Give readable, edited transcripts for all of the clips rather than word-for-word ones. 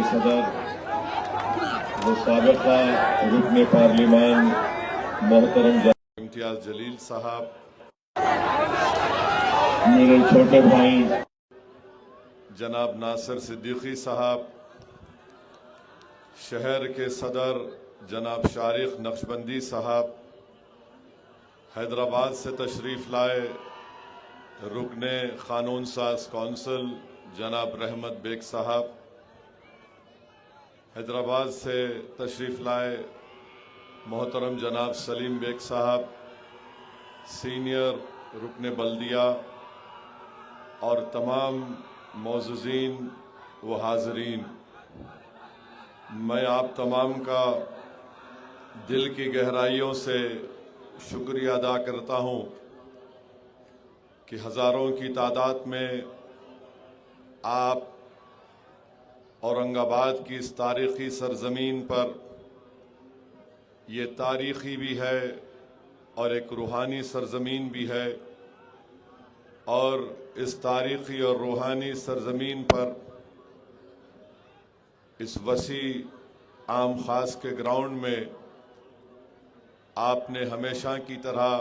صدر و سابقہ رکن پارلیمان محترم امتیاز جلیل صاحب، میرے چھوٹے بھائی جناب ناصر صدیقی صاحب، شہر کے صدر جناب شارق نقشبندی صاحب، حیدرآباد سے تشریف لائے رکن قانون ساز کونسل جناب رحمت بیگ صاحب، حیدرآباد سے تشریف لائے محترم جناب سلیم بیگ صاحب، سینئر رکن بلدیہ، اور تمام معززین و حاضرین، میں آپ تمام کا دل کی گہرائیوں سے شکریہ ادا کرتا ہوں کہ ہزاروں کی تعداد میں آپ اورنگ آباد کی اس تاریخی سرزمین پر، یہ تاریخی بھی ہے اور ایک روحانی سرزمین بھی ہے، اور اس تاریخی اور روحانی سرزمین پر اس وسیع عام خاص کے گراؤنڈ میں آپ نے ہمیشہ کی طرح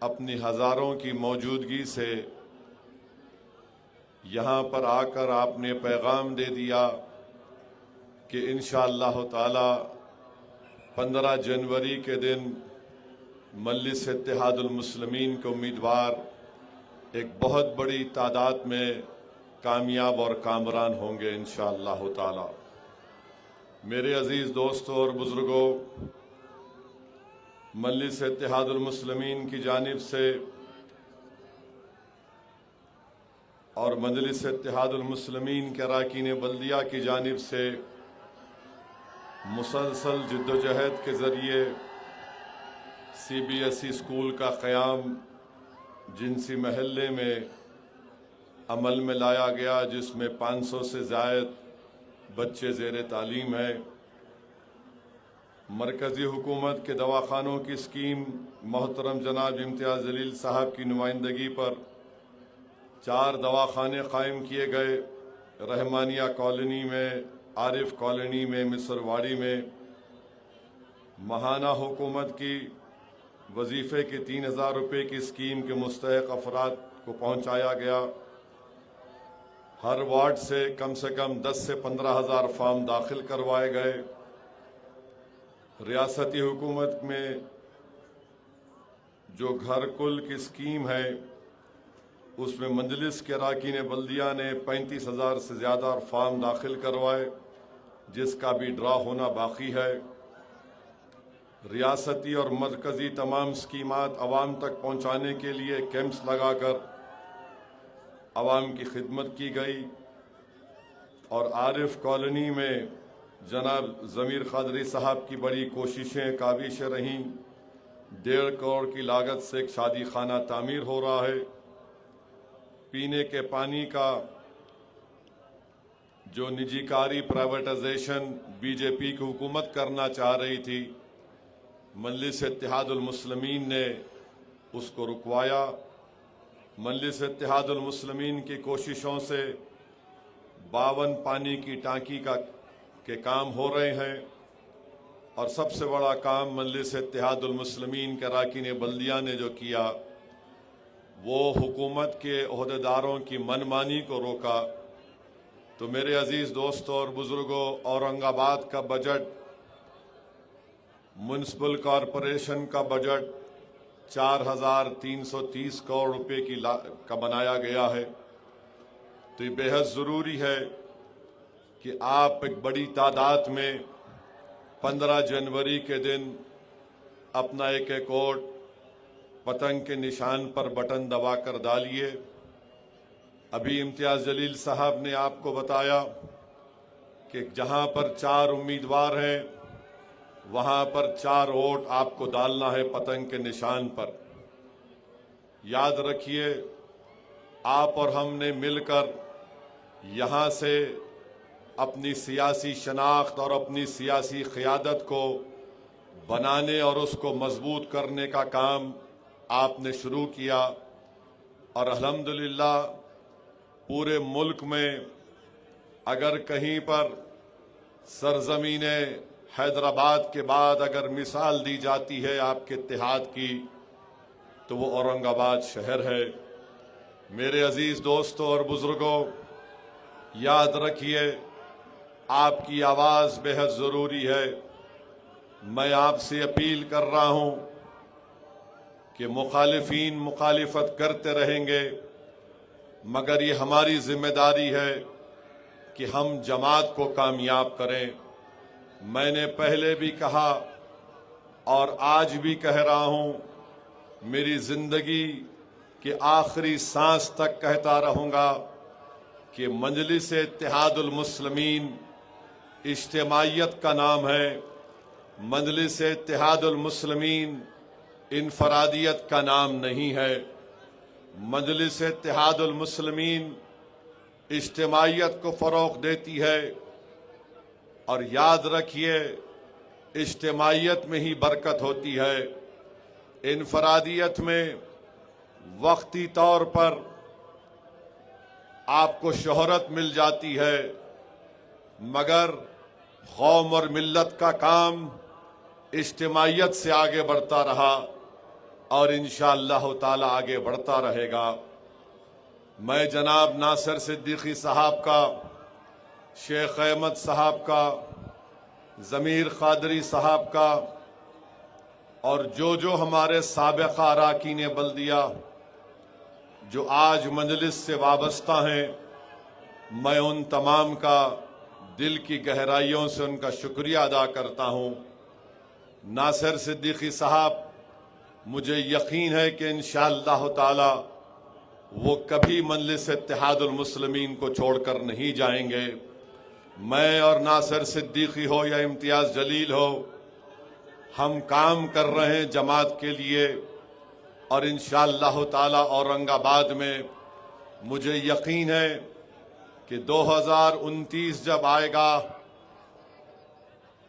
اپنی ہزاروں کی موجودگی سے یہاں پر آ کر آپ نے پیغام دے دیا کہ انشاءاللہ تعالی 15 جنوری کے دن مجلس اتحاد المسلمین کے امیدوار ایک بہت بڑی تعداد میں کامیاب اور کامران ہوں گے انشاءاللہ تعالی۔ میرے عزیز دوستوں اور بزرگوں، مجلس اتحاد المسلمین کی جانب سے اور مجلس اتحاد المسلمین کے اراکین بلدیہ کی جانب سے مسلسل جد و جہد کے ذریعے CBSE اسکول کا قیام جنسی محلے میں عمل میں لایا گیا، جس میں 500 سے زائد بچے زیر تعلیم ہیں۔ مرکزی حکومت کے دواخانوں کی اسکیم محترم جناب امتیاز جلیل صاحب کی نمائندگی پر 4 دواخانے قائم کیے گئے، رحمانیہ کالونی میں، عارف کالونی میں، مصر واڑی میں۔ ماہانہ حکومت کی وظیفے کی 3000 روپے کی اسکیم کے مستحق افراد کو پہنچایا گیا۔ ہر وارڈ سے کم 10 سے 15 ہزار فارم داخل کروائے گئے۔ ریاستی حکومت میں جو گھر کل کی اسکیم ہے، اس میں مجلس کے اراکین بلدیہ نے 35,000 سے زیادہ فارم داخل کروائے، جس کا بھی ڈرا ہونا باقی ہے۔ ریاستی اور مرکزی تمام اسکیمات عوام تک پہنچانے کے لیے کیمپس لگا کر عوام کی خدمت کی گئی، اور عارف کالونی میں جناب ضمیر قادری صاحب کی بڑی کوششیں کاوشیں رہیں۔ 1.5 کروڑ کی لاگت سے ایک شادی خانہ تعمیر ہو رہا ہے۔ پینے کے پانی کا جو نجی کاری پرائیویٹائزیشن BJP کی حکومت کرنا چاہ رہی تھی، مجلس اتحاد المسلمین نے اس کو رکوایا۔ مجلس اتحاد المسلمین کی کوششوں سے 52 پانی کی ٹانکی کے کام ہو رہے ہیں، اور سب سے بڑا کام مجلس اتحاد المسلمین کے اراکین بلدیہ نے جو کیا، وہ حکومت کے عہدیداروں کی منمانی کو روکا۔ تو میرے عزیز دوستوں اور بزرگوں، اورنگ آباد کا بجٹ، میونسپل کارپوریشن کا بجٹ 4330 کروڑ روپے کا بنایا گیا ہے۔ تو یہ بے حد ضروری ہے کہ آپ ایک بڑی تعداد میں 15 جنوری کے دن اپنا ایک ووٹ پتنگ کے نشان پر بٹن دبا کر ڈالیے۔ ابھی امتیاز جلیل صاحب نے آپ کو بتایا کہ جہاں پر 4 امیدوار ہیں، وہاں پر 4 ووٹ آپ کو ڈالنا ہے پتنگ کے نشان پر۔ یاد رکھیے، آپ اور ہم نے مل کر یہاں سے اپنی سیاسی شناخت اور اپنی سیاسی قیادت کو بنانے اور اس کو مضبوط کرنے کا کام آپ نے شروع کیا، اور الحمدللہ پورے ملک میں اگر کہیں پر سرزمین حیدرآباد کے بعد اگر مثال دی جاتی ہے آپ کے اتحاد کی تو وہ اورنگ آباد شہر ہے۔ میرے عزیز دوستوں اور بزرگوں، یاد رکھیے آپ کی آواز بے حد ضروری ہے۔ میں آپ سے اپیل کر رہا ہوں کہ مخالفین مخالفت کرتے رہیں گے، مگر یہ ہماری ذمہ داری ہے کہ ہم جماعت کو کامیاب کریں۔ میں نے پہلے بھی کہا اور آج بھی کہہ رہا ہوں، میری زندگی کے آخری سانس تک کہتا رہوں گا کہ مجلس اتحاد المسلمین اجتماعیت کا نام ہے۔ مجلس اتحاد المسلمین انفرادیت کا نام نہیں ہے۔ مجلس اتحاد المسلمین اجتماعیت کو فروغ دیتی ہے، اور یاد رکھیے اجتماعیت میں ہی برکت ہوتی ہے۔ انفرادیت میں وقتی طور پر آپ کو شہرت مل جاتی ہے، مگر قوم اور ملت کا کام اجتماعیت سے آگے بڑھتا رہا اور انشاءاللہ تعالی آگے بڑھتا رہے گا۔ میں جناب ناصر صدیقی صاحب کا، شیخ احمد صاحب کا، ضمیر قادری صاحب کا اور جو ہمارے سابقہ اراکین بلدیہ جو آج مجلس سے وابستہ ہیں، میں ان تمام کا دل کی گہرائیوں سے ان کا شکریہ ادا کرتا ہوں۔ ناصر صدیقی صاحب، مجھے یقین ہے کہ انشاءاللہ تعالی وہ کبھی مجلس اتحاد المسلمین کو چھوڑ کر نہیں جائیں گے۔ میں اور ناصر صدیقی ہو یا امتیاز جلیل ہو، ہم کام کر رہے ہیں جماعت کے لیے، اور انشاءاللہ تعالی اورنگ آباد میں مجھے یقین ہے کہ 2029 جب آئے گا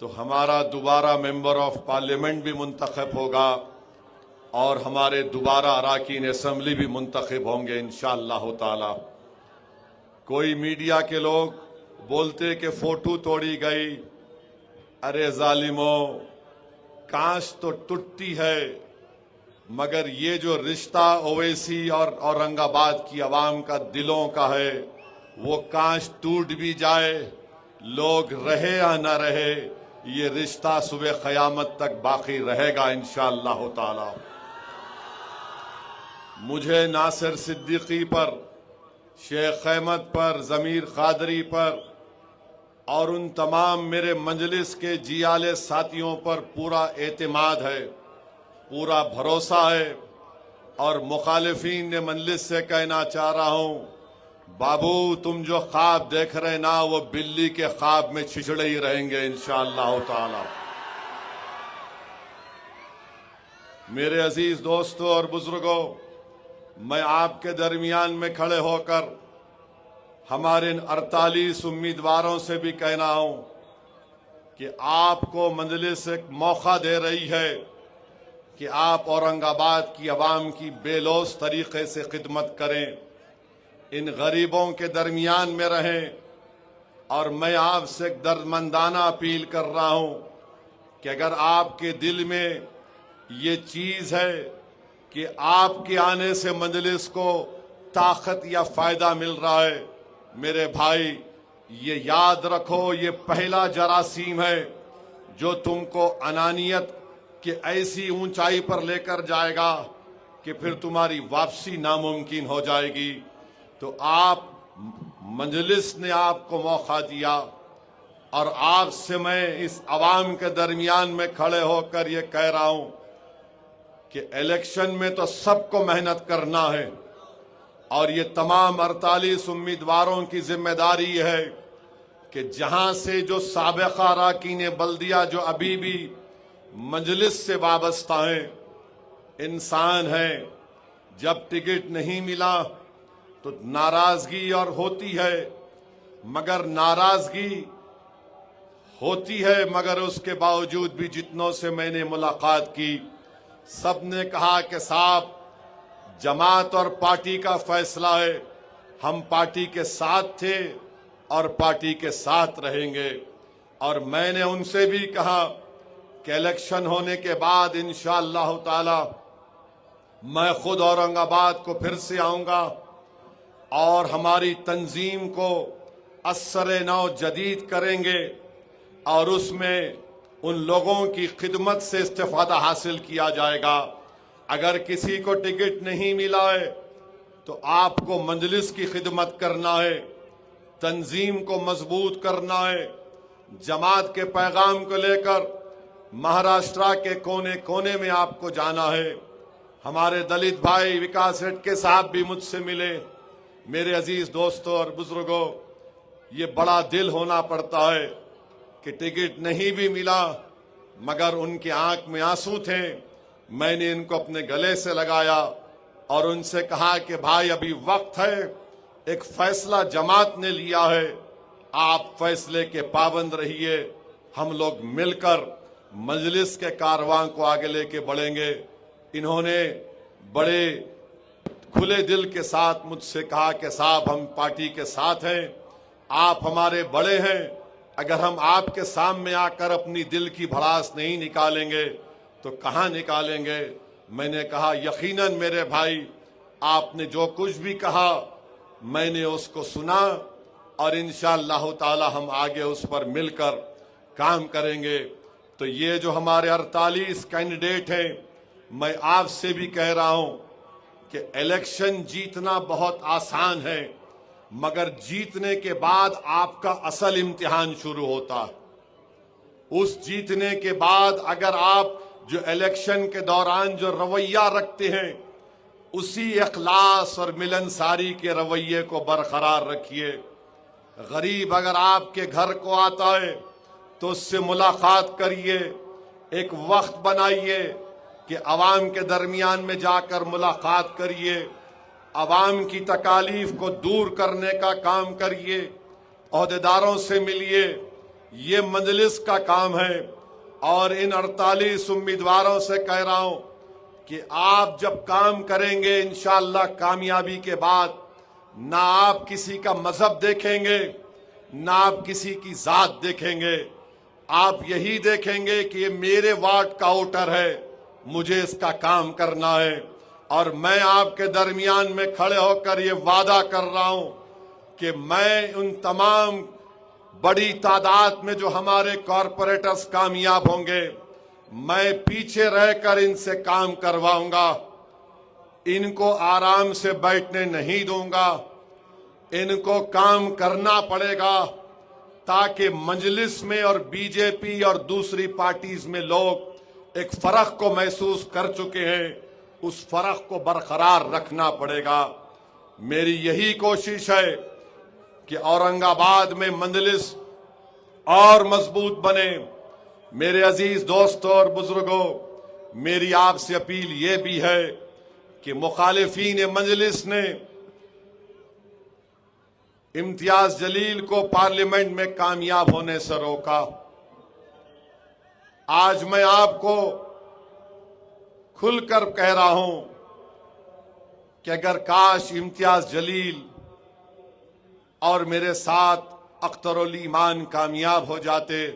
تو ہمارا دوبارہ ممبر آف پارلیمنٹ بھی منتخب ہوگا اور ہمارے دوبارہ اراکین اسمبلی بھی منتخب ہوں گے انشاءاللہ تعالی۔ کوئی میڈیا کے لوگ بولتے کہ فوٹو توڑی گئی، ارے ظالموں، کانچ تو ٹوٹتی ہے، مگر یہ جو رشتہ اویسی اور اورنگ آباد کی عوام کا دلوں کا ہے، وہ کانچ ٹوٹ بھی جائے، لوگ رہے یا نہ رہے، یہ رشتہ صبح قیامت تک باقی رہے گا انشاءاللہ تعالی۔ مجھے ناصر صدیقی پر، شیخ احمد پر، ضمیر قادری پر اور ان تمام میرے مجلس کے جیالے ساتھیوں پر پورا اعتماد ہے، پورا بھروسہ ہے، اور مخالفین نے مجلس سے کہنا چاہ رہا ہوں، بابو تم جو خواب دیکھ رہے نا وہ بلی کے خواب میں چھچڑے ہی رہیں گے انشاءاللہ تعالی۔ میرے عزیز دوستوں اور بزرگوں، میں آپ کے درمیان میں کھڑے ہو کر ہمارے ان 48 امیدواروں سے بھی کہنا ہوں کہ آپ کو مجلس ایک موقع دے رہی ہے کہ آپ اورنگ آباد کی عوام کی بے لوث طریقے سے خدمت کریں، ان غریبوں کے درمیان میں رہیں، اور میں آپ سے ایک دردمندانہ اپیل کر رہا ہوں کہ اگر آپ کے دل میں یہ چیز ہے کہ آپ کے آنے سے مجلس کو طاقت یا فائدہ مل رہا ہے، میرے بھائی یہ یاد رکھو، یہ پہلا جراثیم ہے جو تم کو انانیت کے ایسی اونچائی پر لے کر جائے گا کہ پھر تمہاری واپسی ناممکن ہو جائے گی۔ تو آپ، مجلس نے آپ کو موقع دیا، اور آپ سے میں اس عوام کے درمیان میں کھڑے ہو کر یہ کہہ رہا ہوں کہ الیکشن میں تو سب کو محنت کرنا ہے، اور یہ تمام 48 امیدواروں کی ذمہ داری ہے کہ جہاں سے جو سابقہ اراکین بلدیہ جو ابھی بھی مجلس سے وابستہ ہیں، انسان ہیں، جب ٹکٹ نہیں ملا تو ناراضگی اور ہوتی ہے، مگر ناراضگی ہوتی ہے، مگر اس کے باوجود بھی جتنوں سے میں نے ملاقات کی، سب نے کہا کہ صاحب جماعت اور پارٹی کا فیصلہ ہے، ہم پارٹی کے ساتھ تھے، اور پارٹی کے ساتھ رہیں گے. اور میں نے ان سے بھی کہا کہ الیکشن ہونے کے بعد انشاءاللہ تعالی میں خود اورنگ آباد کو پھر سے آؤں گا اور ہماری تنظیم کو اثر نو جدید کریں گے اور اس میں ان لوگوں کی خدمت سے استفادہ حاصل کیا جائے گا. اگر کسی کو ٹکٹ نہیں ملا ہے تو آپ کو مجلس کی خدمت کرنا ہے، تنظیم کو مضبوط کرنا ہے، جماعت کے پیغام کو لے کر مہاراشٹرا کے کونے کونے میں آپ کو جانا ہے. ہمارے دلت بھائی وکاس ریڈکے صاحب بھی مجھ سے ملے. میرے عزیز دوستوں اور بزرگوں، یہ بڑا دل ہونا پڑتا ہے کہ ٹکٹ نہیں بھی ملا مگر ان کی آنکھ میں آنسو تھے. میں نے ان کو اپنے گلے سے لگایا اور ان سے کہا کہ بھائی ابھی وقت ہے، ایک فیصلہ جماعت نے لیا ہے، آپ فیصلے کے پابند رہیے، ہم لوگ مل کر مجلس کے کارواں کو آگے لے کے بڑھیں گے. انہوں نے بڑے کھلے دل کے ساتھ مجھ سے کہا کہ صاحب ہم پارٹی کے ساتھ ہیں، آپ ہمارے بڑے ہیں، اگر ہم آپ کے سامنے آ کر اپنی دل کی بھڑاس نہیں نکالیں گے تو کہاں نکالیں گے. میں نے کہا یقیناً میرے بھائی، آپ نے جو کچھ بھی کہا میں نے اس کو سنا اور انشاءاللہ تعالی ہم آگے اس پر مل کر کام کریں گے. تو یہ جو ہمارے 48 کینڈیڈیٹ ہیں، میں آپ سے بھی کہہ رہا ہوں کہ الیکشن جیتنا بہت آسان ہے مگر جیتنے کے بعد آپ کا اصل امتحان شروع ہوتا ہے. اس جیتنے کے بعد اگر آپ جو الیکشن کے دوران جو رویہ رکھتے ہیں اسی اخلاص اور ملنساری کے رویے کو برقرار رکھیے. غریب اگر آپ کے گھر کو آتا ہے تو اس سے ملاقات کریے، ایک وقت بنائیے کہ عوام کے درمیان میں جا کر ملاقات کریے، عوام کی تکالیف کو دور کرنے کا کام کریے، عہدیداروں سے ملیے. یہ مجلس کا کام ہے اور ان 48 امیدواروں سے کہہ رہا ہوں کہ آپ جب کام کریں گے انشاءاللہ کامیابی کے بعد نہ آپ کسی کا مذہب دیکھیں گے نہ آپ کسی کی ذات دیکھیں گے، آپ یہی دیکھیں گے کہ یہ میرے وارڈ کا ووٹر ہے، مجھے اس کا کام کرنا ہے. اور میں آپ کے درمیان میں کھڑے ہو کر یہ وعدہ کر رہا ہوں کہ میں ان تمام بڑی تعداد میں جو ہمارے کارپوریٹرز کامیاب ہوں گے میں پیچھے رہ کر ان سے کام کرواؤں گا. ان کو آرام سے بیٹھنے نہیں دوں گا، ان کو کام کرنا پڑے گا تاکہ مجلس میں اور بی جے پی اور دوسری پارٹیز میں لوگ ایک فرق کو محسوس کر چکے ہیں، اس فرق کو برقرار رکھنا پڑے گا. میری یہی کوشش ہے کہ اورنگ آباد میں مجلس اور مضبوط بنے. میرے عزیز دوستوں اور بزرگوں، میری آپ سے اپیل یہ بھی ہے کہ مخالفین مجلس نے امتیاز جلیل کو پارلیمنٹ میں کامیاب ہونے سے روکا. آج میں آپ کو کھل کر کہہ رہا ہوں کہ اگر کاش امتیاز جلیل اور میرے ساتھ اختر علی ایمان کامیاب ہو جاتے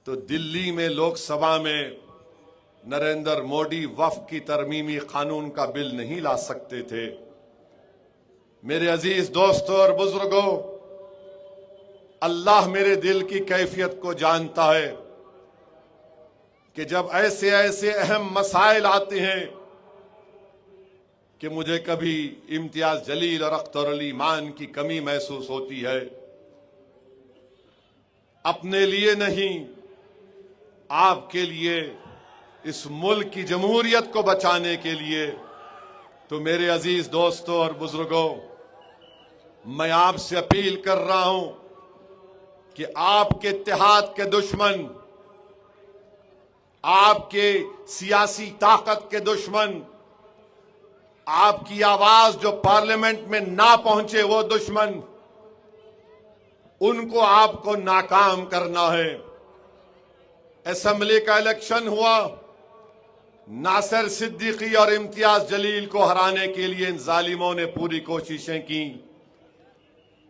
تو دلی میں لوک سبھا میں نریندر مودی وقف کی ترمیمی قانون کا بل نہیں لا سکتے تھے. میرے عزیز دوستوں اور بزرگوں، اللہ میرے دل کی کیفیت کو جانتا ہے کہ جب ایسے ایسے اہم مسائل آتے ہیں کہ مجھے کبھی امتیاز جلیل اور اختر علی ایمان کی کمی محسوس ہوتی ہے. اپنے لیے نہیں، آپ کے لیے، اس ملک کی جمہوریت کو بچانے کے لیے. تو میرے عزیز دوستوں اور بزرگوں، میں آپ سے اپیل کر رہا ہوں کہ آپ کے اتحاد کے دشمن، آپ کے سیاسی طاقت کے دشمن، آپ کی آواز جو پارلیمنٹ میں نہ پہنچے وہ دشمن، ان کو آپ کو ناکام کرنا ہے. اسمبلی کا الیکشن ہوا، ناصر صدیقی اور امتیاز جلیل کو ہرانے کے لیے ان ظالموں نے پوری کوششیں کی.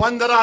15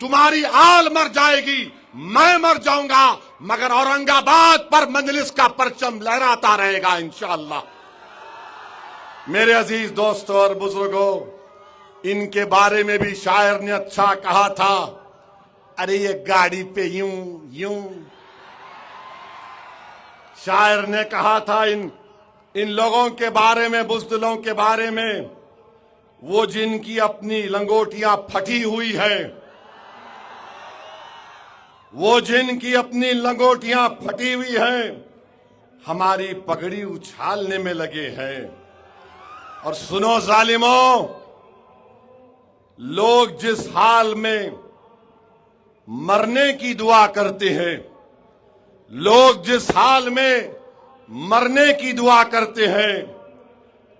تمہاری آل مر جائے گی، میں مر جاؤں گا، مگر اورنگ آباد پر مجلس کا پرچم لہراتا رہے گا انشاءاللہ۔ میرے عزیز دوستوں اور بزرگوں، ان کے بارے میں بھی شاعر نے اچھا کہا تھا، ارے یہ گاڑی پہ یوں یوں۔ شاعر نے کہا تھا ان لوگوں کے بارے میں، بزدلوں کے بارے میں، وہ جن کی اپنی لنگوٹیاں پھٹی ہوئی ہے، وہ جن کی اپنی لنگوٹیاں پھٹی ہوئی ہیں، ہماری پگڑی اچھالنے میں لگے ہیں۔ اور سنو ظالموں، لوگ جس حال میں مرنے کی دعا کرتے ہیں، لوگ جس حال میں مرنے کی دعا کرتے ہیں،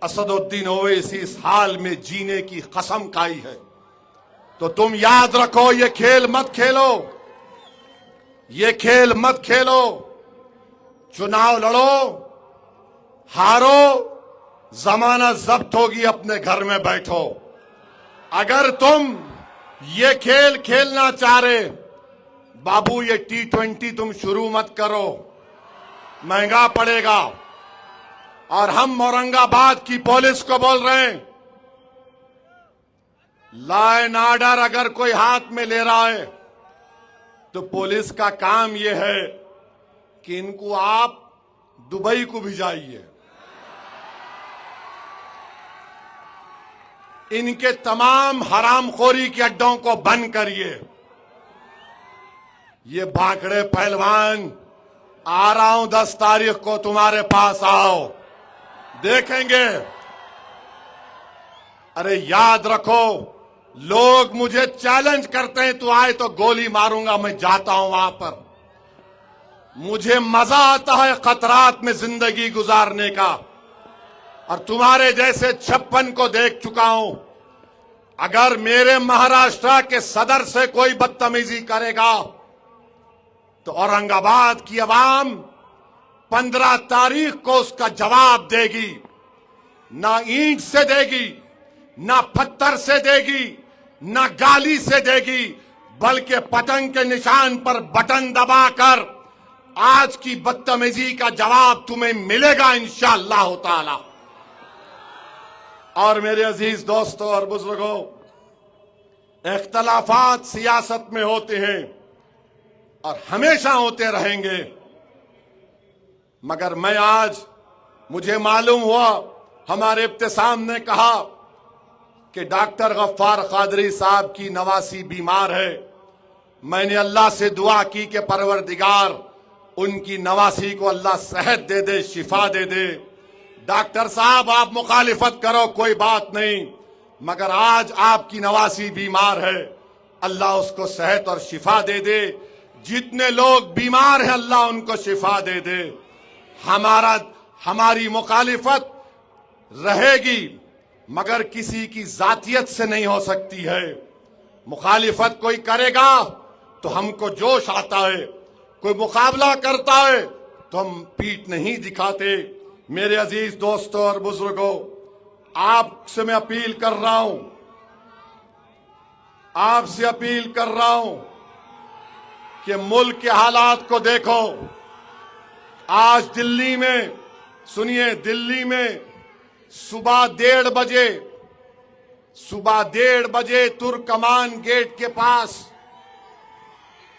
اسد الدین اویسی اس حال میں جینے کی قسم کھائی ہے۔ تو تم یاد رکھو، یہ کھیل مت کھیلو، یہ کھیل مت کھیلو۔ چناؤ لڑو، ہارو، زمانہ ضبط ہوگی، اپنے گھر میں بیٹھو۔ اگر تم یہ کھیل کھیلنا چاہ رہے، بابو یہ T20 تم شروع مت کرو، مہنگا پڑے گا۔ اور ہم اورنگ آباد کی پولیس کو بول رہے ہیں، لا اینڈ آرڈر اگر کوئی ہاتھ میں لے رہا ہے تو پولیس کا کام یہ ہے کہ ان کو آپ دبئی کو بھیجائیے، ان کے تمام حرام خوری کے اڈوں کو بند کریے۔ یہ بھاکڑے پہلوان، آ رہا ہوں 10 تاریخ کو تمہارے پاس، آؤ دیکھیں گے۔ ارے یاد رکھو، لوگ مجھے چیلنج کرتے ہیں، تو آئے تو گولی ماروں گا، میں جاتا ہوں وہاں پر۔ مجھے مزہ آتا ہے خطرات میں زندگی گزارنے کا، اور تمہارے جیسے 56 کو دیکھ چکا ہوں۔ اگر میرے مہاراشٹر کے صدر سے کوئی بدتمیزی کرے گا تو اورنگ آباد کی عوام 15 تاریخ کو اس کا جواب دے گی۔ نہ اینٹ سے دے گی، نہ پتھر سے دے گی، نہ گالی سے دے گی، بلکہ پتنگ کے نشان پر بٹن دبا کر آج کی بدتمیزی کا جواب تمہیں ملے گا انشاءاللہ تعالی۔ اور میرے عزیز دوستوں اور بزرگوں، اختلافات سیاست میں ہوتے ہیں اور ہمیشہ ہوتے رہیں گے، مگر میں آج، مجھے معلوم ہوا، ہمارے ابتسام نے کہا کہ ڈاکٹر غفار قادری صاحب کی نواسی بیمار ہے۔ میں نے اللہ سے دعا کی کہ پروردگار ان کی نواسی کو اللہ صحت دے دے، شفا دے دے۔ ڈاکٹر صاحب آپ مخالفت کرو، کوئی بات نہیں، مگر آج آپ کی نواسی بیمار ہے، اللہ اس کو صحت اور شفا دے دے۔ جتنے لوگ بیمار ہیں اللہ ان کو شفا دے دے۔ ہماری مخالفت رہے گی، مگر کسی کی ذاتیت سے نہیں ہو سکتی ہے۔ مخالفت کوئی کرے گا تو ہم کو جوش آتا ہے، کوئی مقابلہ کرتا ہے تو ہم پیٹھ نہیں دکھاتے۔ میرے عزیز دوستوں اور بزرگوں، آپ سے میں اپیل کر رہا ہوں، آپ سے اپیل کر رہا ہوں کہ ملک کے حالات کو دیکھو۔ آج دلی میں، سنیے، دلی میں صبح 1:30 بجے ترکمان گیٹ کے پاس،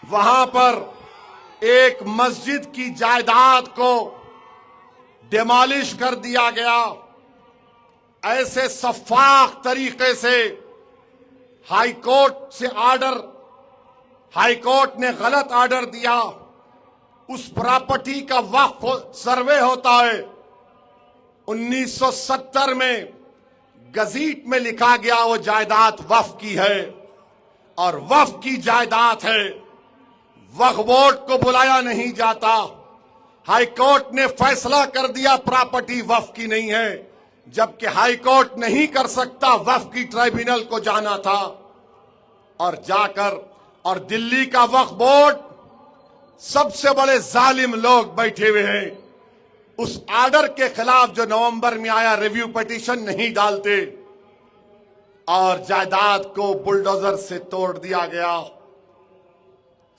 وہاں پر ایک مسجد کی جائیداد کو ڈیمالش کر دیا گیا۔ ایسے شفاف طریقے سے ہائی کورٹ نے غلط آرڈر دیا۔ اس پراپرٹی کا وقف سروے ہوتا ہے، 1970 میں گزیٹ میں لکھا گیا وہ جائیداد وقف کی ہے، اور وقف کی جائیداد ہے، وقف بورڈ کو بلایا نہیں جاتا۔ ہائی کورٹ نے فیصلہ کر دیا پراپرٹی وقف کی نہیں ہے، جبکہ ہائی کورٹ نہیں کر سکتا، وقف کی ٹرائبیونل کو جانا تھا، اور جا کر، اور دلی کا وقف بورڈ، سب سے بڑے ظالم لوگ بیٹھے ہوئے ہیں، اس آرڈر کے خلاف جو نومبر میں آیا ریویو پیٹیشن نہیں ڈالتے، اور جائیداد کو بلڈوزر سے توڑ دیا گیا۔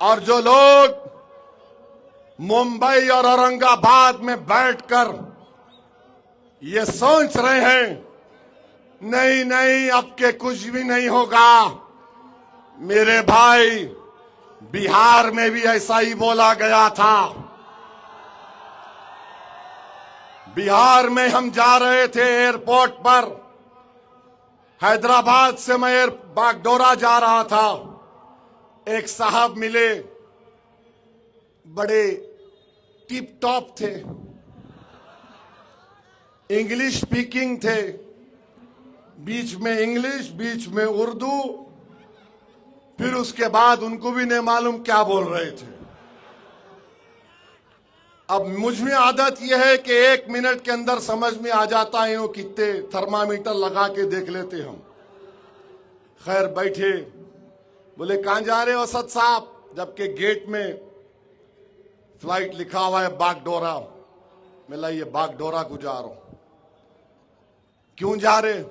اور جو لوگ ممبئی اور اورنگ آباد میں بیٹھ کر یہ سوچ رہے ہیں نہیں نہیں اب کے کچھ بھی نہیں ہوگا، میرے بھائی بہار میں بھی ایسا ہی بولا گیا تھا۔ بہار میں ہم جا رہے تھے ایئرپورٹ پر، حیدرآباد سے میں باگڈورا جا رہا تھا، ایک صاحب ملے، بڑے ٹپ ٹاپ تھے، انگلش سپیکنگ تھے، بیچ میں انگلش بیچ میں اردو، پھر اس کے بعد ان کو بھی نہیں معلوم کیا بول رہے تھے۔ اب مجھ میں عادت یہ ہے کہ 1 منٹ کے اندر سمجھ میں آ جاتا ہے، وہ کتنے تھرمامیٹر لگا کے دیکھ لیتے ہم۔ خیر بیٹھے، بولے کہاں جا رہے ہو اسد صاحب؟ جبکہ گیٹ میں فلائٹ لکھا ہوا ہے باگڈورا، ملا یہ باگڈورا کو جا رہا ہوں۔ کیوں جا رہے؟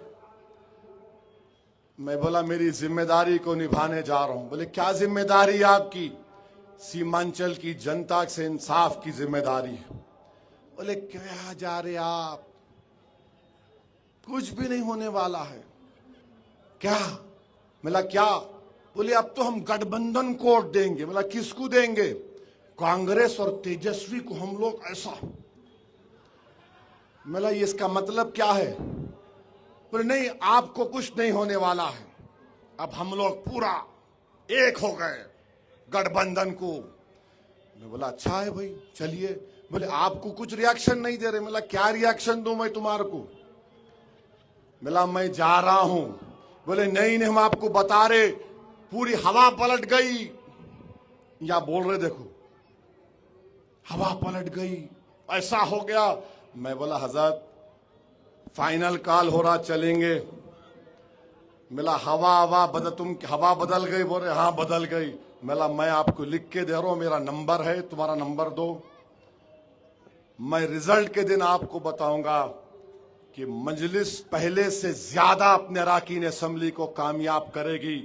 میں بولا میری ذمہ داری کو نبھانے جا رہا ہوں۔ بولے کیا ذمہ داری آپ کی؟ سیمانچل کی جنتا سے انصاف کی ذمہ داری ہے۔ بولے کیا جا رہے آپ؟ کچھ بھی نہیں ہونے والا ہے۔ کیا؟ ملا کیا؟ بولے اب تو ہم گٹھ بندھن کو ووٹ دیں گے۔ ملا کس کو دیں گے؟ کانگریس اور تیجسوی کو ہم لوگ ایسا۔ ملا یہ اس کا مطلب کیا ہے؟ بولے نہیں آپ کو کچھ نہیں ہونے والا ہے، اب ہم لوگ پورا ایک ہو گئے گٹھ بندھن کو۔ میں بولا اچھا ہے بھائی چلیے۔ بولے آپ کو کچھ ری ایکشن نہیں دے رہے۔ ملا کیا ری ایکشن دوں میں تمہارے کو؟ ملا میں جا رہا ہوں۔ بولے نہیں ہم آپ کو بتا رہے، پوری ہوا پلٹ گئی۔ یا بول رہے دیکھو ہوا پلٹ گئی، ایسا ہو گیا۔ میں بولا حضرت فائنل کال ہو رہا، چلیں گے؟ ملا ہوا بدل گئی؟ بول رہے ہاں بدل گئی۔ ملا میں آپ کو لکھ کے دے رہا ہوں، میرا نمبر ہے، تمہارا نمبر دو، میں رزلٹ کے دن آپ کو بتاؤں گا کہ مجلس پہلے سے زیادہ اپنے اراکین اسمبلی کو کامیاب کرے گی۔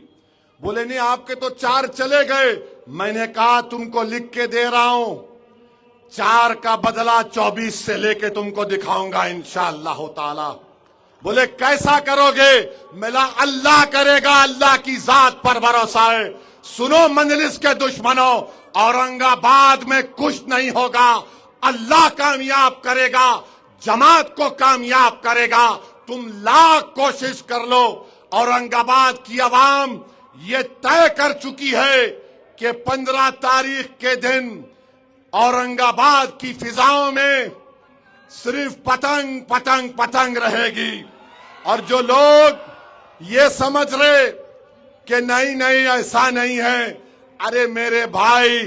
بولے نہیں آپ کے تو 4 چلے گئے۔ میں نے کہا تم کو لکھ کے دے رہا ہوں، 4 کا بدلہ 24 سے لے کے تم کو دکھاؤں گا انشاءاللہ تعالی۔ بولے کیسا کرو گے؟ ملا اللہ کرے گا، اللہ کی ذات پر بھروسہ ہے۔ سنو مجلس کے دشمنوں، اورنگ آباد میں کچھ نہیں ہوگا، اللہ کامیاب کرے گا، جماعت کو کامیاب کرے گا۔ تم لاکھ کوشش کر لو، اورنگ آباد کی عوام یہ طے کر چکی ہے کہ 15 تاریخ کے دن اورنگ آباد کی فضاؤں میں صرف پتنگ پتنگ پتنگ رہے گی۔ اور جو لوگ یہ سمجھ رہے کہ نہیں ایسا نہیں ہے، ارے میرے بھائی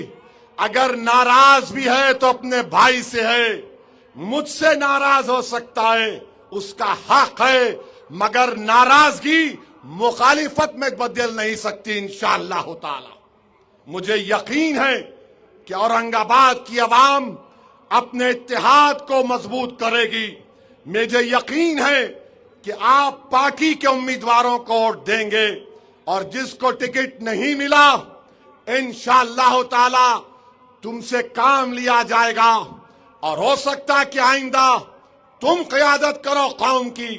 اگر ناراض بھی ہے تو اپنے بھائی سے ہے، مجھ سے ناراض ہو سکتا ہے، اس کا حق ہے، مگر ناراضگی مخالفت میں بدل نہیں سکتی انشاءاللہ تعالی۔ مجھے یقین ہے کہ اورنگ آباد کی عوام اپنے اتحاد کو مضبوط کرے گی۔ مجھے یقین ہے کہ آپ پارٹی کے امیدواروں کو ووٹ دیں گے، اور جس کو ٹکٹ نہیں ملا انشاءاللہ تعالی تم سے کام لیا جائے گا، اور ہو سکتا ہے کہ آئندہ تم قیادت کرو قوم کی۔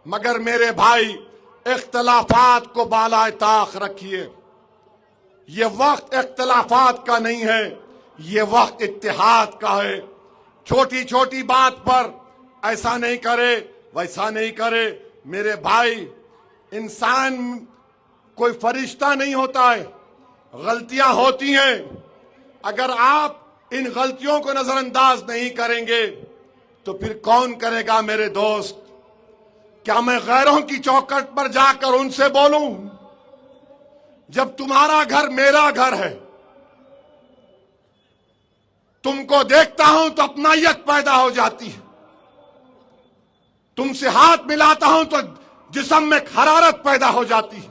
مگر میرے بھائی اختلافات کو بالائے طاق رکھیے، یہ وقت اختلافات کا نہیں ہے، یہ وقت اتحاد کا ہے۔ چھوٹی چھوٹی بات پر ایسا نہیں کرے ویسا نہیں کرے۔ میرے بھائی انسان کوئی فرشتہ نہیں ہوتا ہے، غلطیاں ہوتی ہیں۔ اگر آپ ان غلطیوں کو نظر انداز نہیں کریں گے تو پھر کون کرے گا میرے دوست؟ کیا میں غیروں کی چوکھٹ پر جا کر ان سے بولوں؟ جب تمہارا گھر میرا گھر ہے، تم کو دیکھتا ہوں تو اپنائیت پیدا ہو جاتی ہے، تم سے ہاتھ ملاتا ہوں تو جسم میں حرارت پیدا ہو جاتی ہے،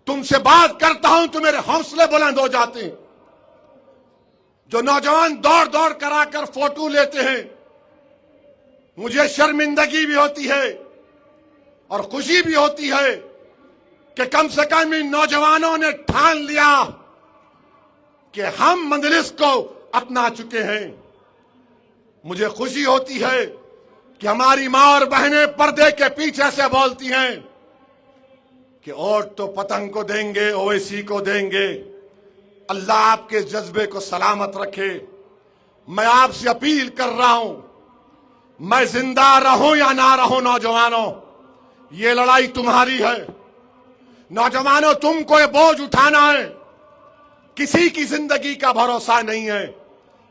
تم سے بات کرتا ہوں تو میرے حوصلے بلند ہو جاتے ہیں۔ جو نوجوان دوڑ دوڑ کرا کر فوٹو لیتے ہیں، مجھے شرمندگی بھی ہوتی ہے اور خوشی بھی ہوتی ہے کہ کم سے کم ان نوجوانوں نے ٹھان لیا کہ ہم مجلس کو اپنا چکے ہیں۔ مجھے خوشی ہوتی ہے کہ ہماری ماں اور بہنیں پردے کے پیچھے سے بولتی ہیں کہ ووٹ تو پتنگ کو دیں گے، اویسی کو دیں گے۔ اللہ آپ کے جذبے کو سلامت رکھے۔ میں آپ سے اپیل کر رہا ہوں، میں زندہ رہوں یا نہ رہوں، نوجوانوں یہ لڑائی تمہاری ہے۔ نوجوانوں تم کو یہ بوجھ اٹھانا ہے، کسی کی زندگی کا بھروسہ نہیں ہے،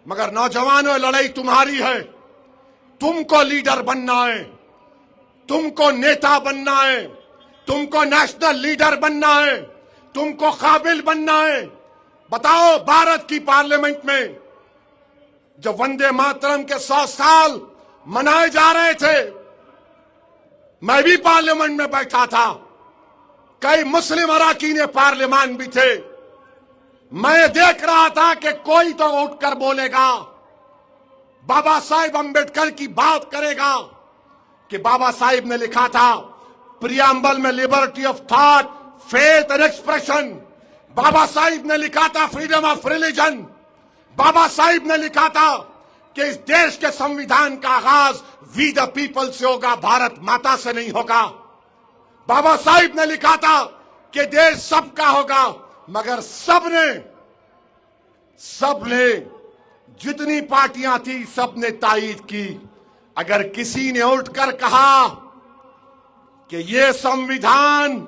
مگر نوجوانوں لڑائی تمہاری ہے۔ تم کو لیڈر بننا ہے، تم کو نیتا بننا ہے، تم کو نیشنل لیڈر بننا ہے، تم کو قابل بننا ہے۔ بتاؤ، بھارت کی پارلیمنٹ میں جب وندے ماترم کے 100 سال منائے جا رہے تھے، میں بھی پارلیمنٹ میں بیٹھا تھا، کئی مسلم اراکین پارلیمان بھی تھے۔ میں دیکھ رہا تھا کہ کوئی تو اٹھ کر بولے گا، بابا صاحب امبیڈکر کی بات کرے گا کہ بابا صاحب نے لکھا تھا پریامبل میں Liberty of thought, faith and expression. بابا صاحب نے لکھا تھا فریڈم آف ریلیجن۔ بابا صاحب نے لکھا تھا کہ اس دیش کے سمویدھان کا آغاز وی دا پیپل سے ہوگا، بھارت ماتا سے نہیں ہوگا۔ بابا صاحب نے لکھا تھا کہ دیش سب کا ہوگا، مگر سب نے جتنی پارٹیاں تھی سب نے تائید کی۔ اگر کسی نے اٹھ کر کہا کہ یہ سمویدھان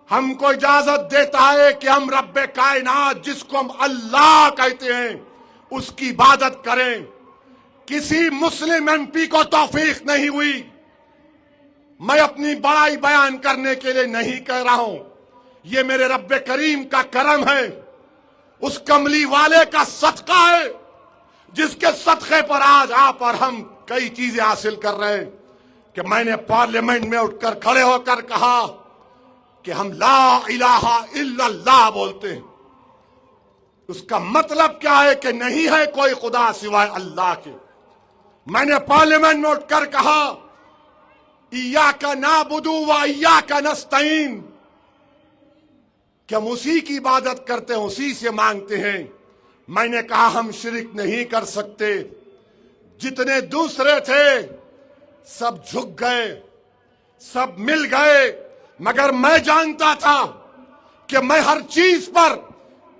ہم کو اجازت دیتا ہے کہ ہم رب کائنات جس کو ہم اللہ کہتے ہیں اس کی عبادت کریں، کسی مسلم ایم پی کو توفیق نہیں ہوئی۔ میں اپنی بڑائی بیان کرنے کے لیے نہیں کہہ رہا ہوں، یہ میرے رب کریم کا کرم ہے، اس کملی والے کا صدقہ ہے جس کے صدقے پر آج آپ اور ہم کئی چیزیں حاصل کر رہے ہیں۔ کہ میں نے پارلیمنٹ میں اٹھ کر کھڑے ہو کر کہا کہ ہم لا الہ الا اللہ بولتے ہیں، اس کا مطلب کیا ہے کہ نہیں ہے کوئی خدا سوائے اللہ کے۔ میں نے پارلیمنٹ میں اٹھ کر کہا ایاک نعبد و ایاک نستعین، کہ ہم اسی کی عبادت کرتے ہیں، اسی سے مانگتے ہیں۔ میں نے کہا ہم شرک نہیں کر سکتے۔ جتنے دوسرے تھے سب جھک گئے، سب مل گئے، مگر میں جانتا تھا کہ میں ہر چیز پر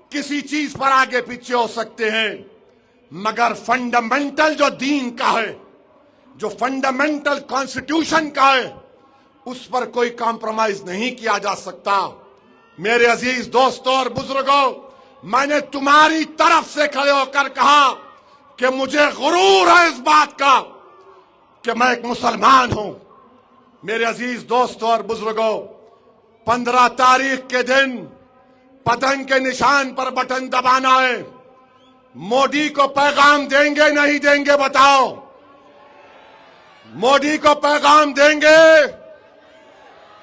کسی چیز پر آگے پیچھے ہو سکتے ہیں، مگر فنڈامنٹل جو دین کا ہے، جو فنڈامنٹل کانسٹیٹیوشن کا ہے، اس پر کوئی کمپرومائز نہیں کیا جا سکتا۔ میرے عزیز دوستوں اور بزرگوں، میں نے تمہاری طرف سے کھڑے ہو کر کہا کہ مجھے غرور ہے اس بات کا کہ میں ایک مسلمان ہوں۔ میرے عزیز دوستوں اور بزرگوں، 15 تاریخ کے دن پتنگ کے نشان پر بٹن دبانا ہے۔ مودی کو پیغام دیں گے نہیں دیں گے بتاؤ؟ مودی کو پیغام دیں گے؟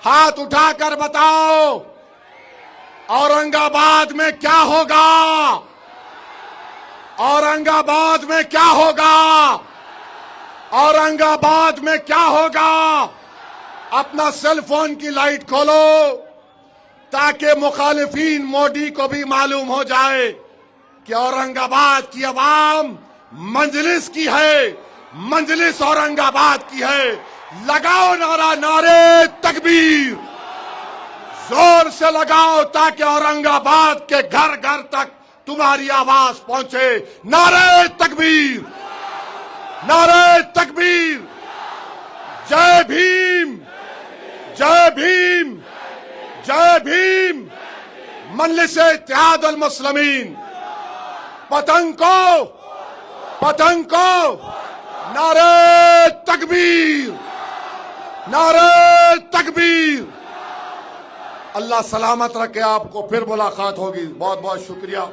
ہاتھ اٹھا کر بتاؤ۔ اورنگ آباد میں کیا ہوگا؟ اورنگ آباد میں کیا ہوگا؟ اورنگ آباد میں کیا ہوگا؟ اپنا سیل فون کی لائٹ کھولو تاکہ مخالفین مودی کو بھی معلوم ہو جائے کہ اورنگ آباد کی عوام مجلس کی ہے، مجلس اورنگ آباد کی ہے۔ لگاؤ نعرہ، نعرے تکبیر، زور سے لگاؤ تاکہ اورنگ آباد کے گھر گھر تک تمہاری آواز پہنچے۔ نعرہ تکبیر، نعرہ تکبیر، جے بھیم، جے بھیم، جے بھیم۔ مجلس اتحاد المسلمین، پتنگ کو نعرہ تکبیر، نعرہ تکبیر۔ اللہ سلامت رکھے، آپ کو پھر ملاقات ہوگی۔ بہت بہت شکریہ۔